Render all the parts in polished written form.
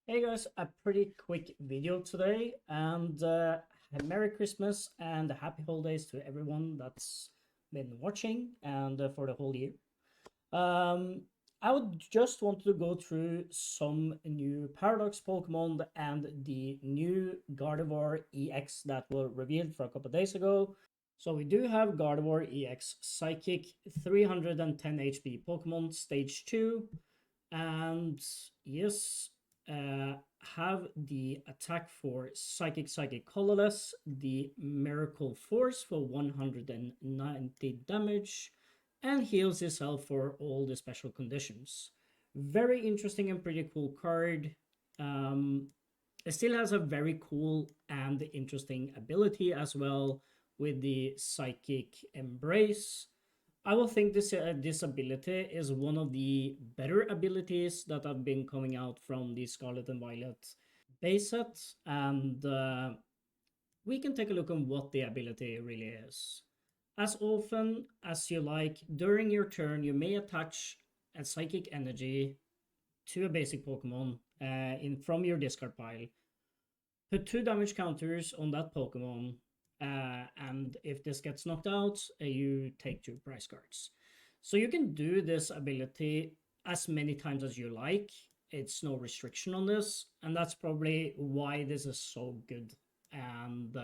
Hey guys, a pretty quick video today, and Merry Christmas and Happy Holidays to everyone that's been watching and for the whole year. Um, I would just want to go through some new Paradox Pokemon and the new Gardevoir EX that were revealed for a couple of days ago. So we do have Gardevoir EX Psychic 310 HP Pokemon Stage 2, and yes, uh, have the attack for Psychic Colorless, the Miracle Force for 190 damage, and heals itself for all the special conditions. Very interesting and pretty cool card. It still has a very cool and interesting ability as well with the Psychic Embrace. I will think this ability is one of the better abilities that have been coming out from the Scarlet and Violet base set, and we can take a look on what the ability really is. As often as you like, during your turn, you may attach a psychic energy to a basic Pokemon in from your discard pile. Put 2 damage counters on that Pokemon, and if this gets knocked out, you take 2 prize cards. So you can do this ability as many times as you like. It's no restriction on this, and that's probably why this is so good. And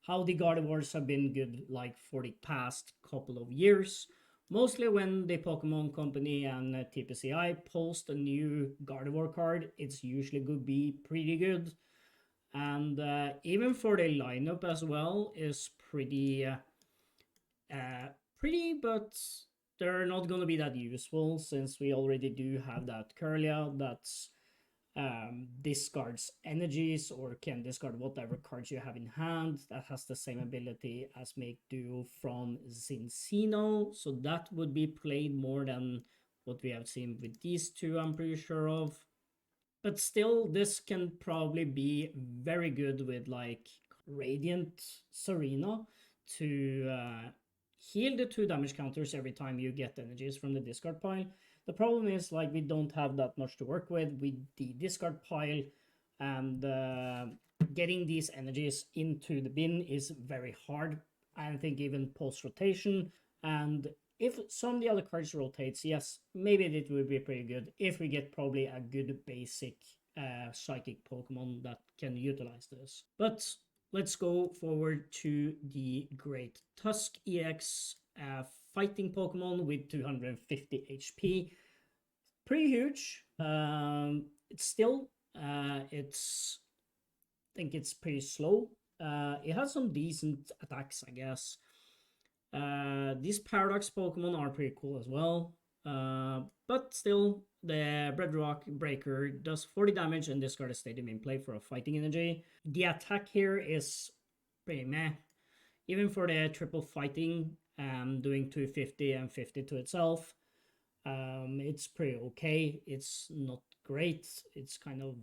how the Gardevoirs have been good like for the past couple of years. Mostly when the Pokemon Company and TPCI post a new Gardevoir card, it's usually going to be pretty good. And even for the lineup as well is uh, pretty, but they're not going to be that useful since we already do have that Curlia that's discards energies or can discard whatever cards you have in hand. That has the same ability as Make Duo from Zincino, so that would be played more than what we have seen with these two, I'm pretty sure of. But still, this can probably be very good with like Radiant Serena to heal the 2 damage counters every time you get energies from the discard pile. The problem is like we don't have that much to work with the discard pile, and getting these energies into the bin is very hard. I think even post rotation, and if some of the other cards rotates, yes, maybe it would be pretty good if we get probably a good basic psychic Pokemon that can utilize this. But let's go forward to the Great Tusk EX fighting Pokemon with 250 HP. Pretty huge. It's still, it's, I think it's pretty slow. It has some decent attacks, I guess. These Paradox Pokemon are pretty cool as well. But still, the Bedrock Breaker does 40 damage and discard a stadium in play for a fighting energy. The attack here is pretty meh. Even for the triple fighting, doing 250 and 50 to itself, it's pretty okay. It's not great. It's kind of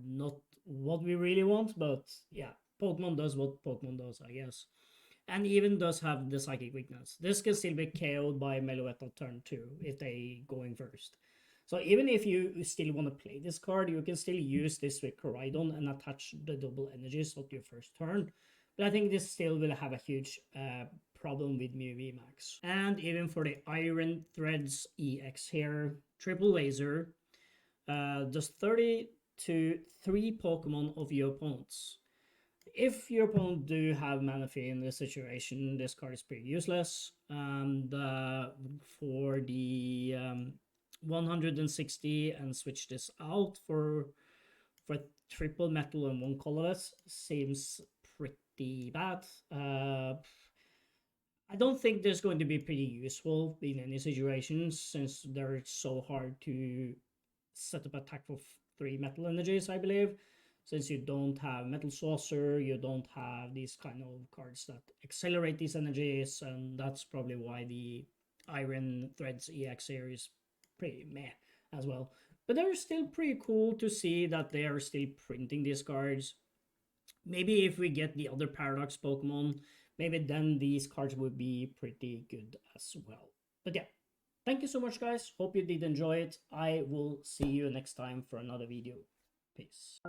not what we really want, but yeah, Pokemon does what Pokemon does, I guess, and even does have the psychic weakness. This can still be KO'd by Meloetta on turn 2 if they going first. So even if you still want to play this card, you can still use this with Koraidon and attach the double energies at your first turn. But I think this still will have a huge problem with Mew VMAX. And even for the Iron Threads EX here, triple laser does 30 to 3 Pokemon of your opponents. If your opponent do have Manaphy in this situation, this card is pretty useless. And for the 160 and switch this out for triple metal and 1 colorless seems pretty bad. I don't think this is going to be pretty useful in any situations since they're so hard to set up attack for 3 metal energies, I believe. Since you don't have Metal Saucer, you don't have these kind of cards that accelerate these energies, and that's probably why the Iron Threads EX here is pretty meh as well. But they're still pretty cool to see that they are still printing these cards. Maybe if we get the other Paradox Pokemon, maybe then these cards would be pretty good as well. But yeah, Thank you so much, guys. Hope you did enjoy it. I will see you next time for another video. Peace.